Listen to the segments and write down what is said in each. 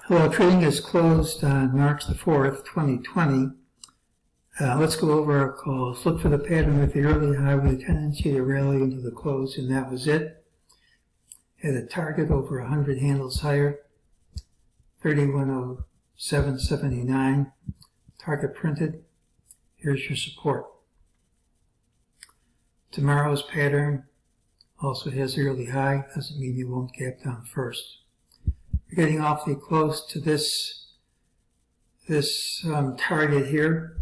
Hello, trading is closed on March the 4th, 2020. Let's go over our calls. Look for the pattern with the early high with a tendency to rally into the close, and that was it. Had a target over 100 handles higher, 3107.79. Target printed. Here's your support. Tomorrow's pattern also has early high. Doesn't mean you won't gap down first. You're getting awfully close to this target here.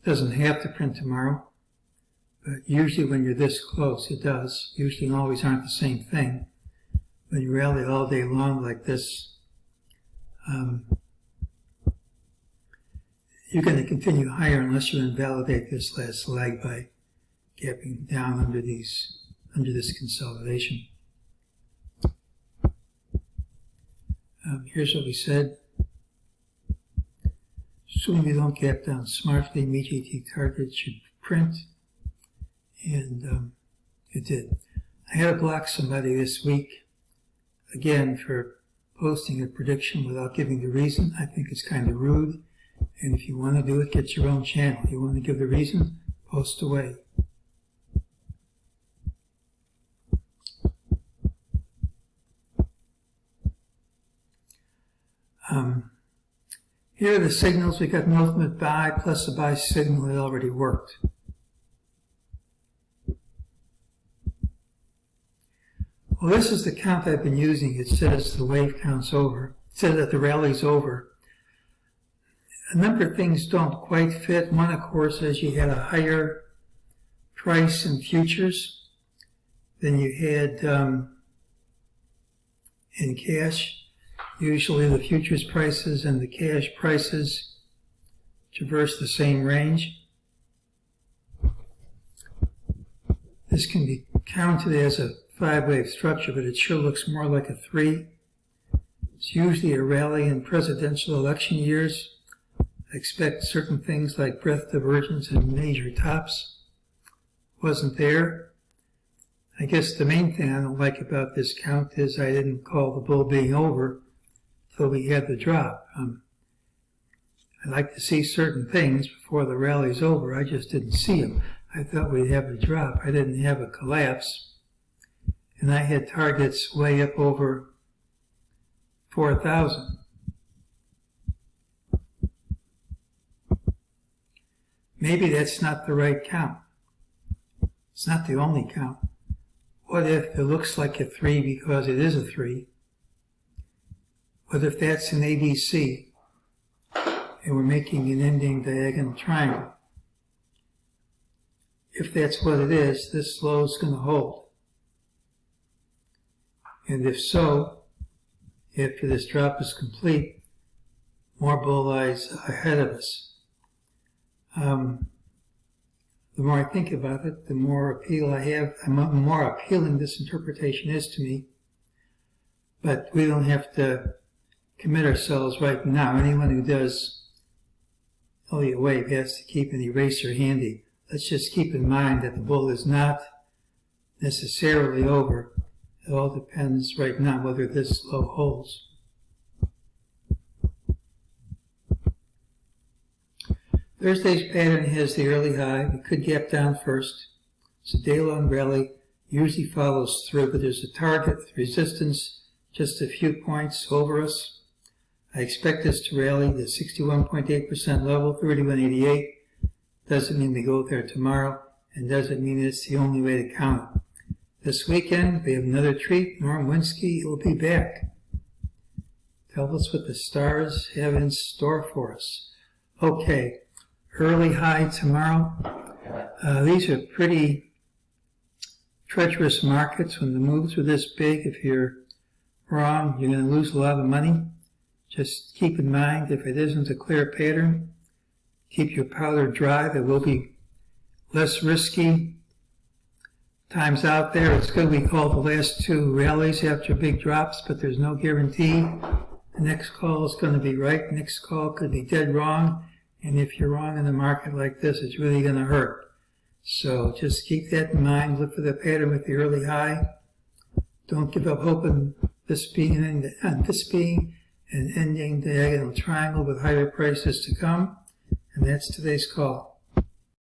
Doesn't have to print tomorrow, but usually when you're this close, it does. Usually and always aren't the same thing. When you rally all day long like this, you're going to continue higher unless you invalidate this last leg by gapping down under this consolidation. Here's what we said. Assuming you don't gap down smartly, MEJT target should print, and it did. I had to block somebody this week, again, for posting a prediction without giving the reason. I think it's kind of rude, and if you want to do it, get your own channel. You want to give the reason, post away. Here are the signals. We got an ultimate buy plus a buy signal that already worked. Well, this is the count I've been using. It says the wave count's over. It says that the rally's over. A number of things don't quite fit. One, of course, is you had a higher price in futures than you had in cash. Usually the futures prices and the cash prices traverse the same range. This can be counted as a 5-wave structure, but it sure looks more like a 3. It's usually a rally in presidential election years. I expect certain things like breadth divergence and major tops. Wasn't there. I guess the main thing I don't like about this count is I didn't call the bull being over until we had the drop. I like to see certain things before the rally's over. I just didn't see them. I thought we'd have a drop. I didn't have a collapse. And I had targets way up over 4,000. Maybe that's not the right count. It's not the only count. What if it looks like a 3 because it is a 3? What if that's an ABC and we're making an ending diagonal triangle? If that's what it is, this low is going to hold. And if so, after this drop is complete, more bull eyes ahead of us. The more I think about it, the more appeal I have, the more appealing this interpretation is to me. But we don't have to commit ourselves right now. Anyone who does Elliott wave has to keep an eraser handy. Let's just keep in mind that the bull is not necessarily over. It all depends right now whether this low holds. Thursday's pattern has the early high. We could gap down first. It's a day-long rally. Usually follows through, but there's a target with resistance just a few points over us. I expect this to rally the 61.8% level, 3188. Doesn't mean we go there tomorrow, and doesn't mean it's the only way to count it. This weekend, we have another treat. Norm Winsky will be back. Tell us what the stars have in store for us. Okay, early high tomorrow. These are pretty treacherous markets. When the moves are this big, if you're wrong, you're going to lose a lot of money. Just keep in mind, if it isn't a clear pattern, keep your powder dry. There will be less risky times out there. It's good we call the last 2 rallies after big drops, but there's no guarantee. The next call is going to be right. The next call could be dead wrong. And if you're wrong in a market like this, it's really going to hurt. So just keep that in mind. Look for the pattern with the early high. Don't give up hope this being an ending diagonal triangle with higher prices to come. And that's today's call.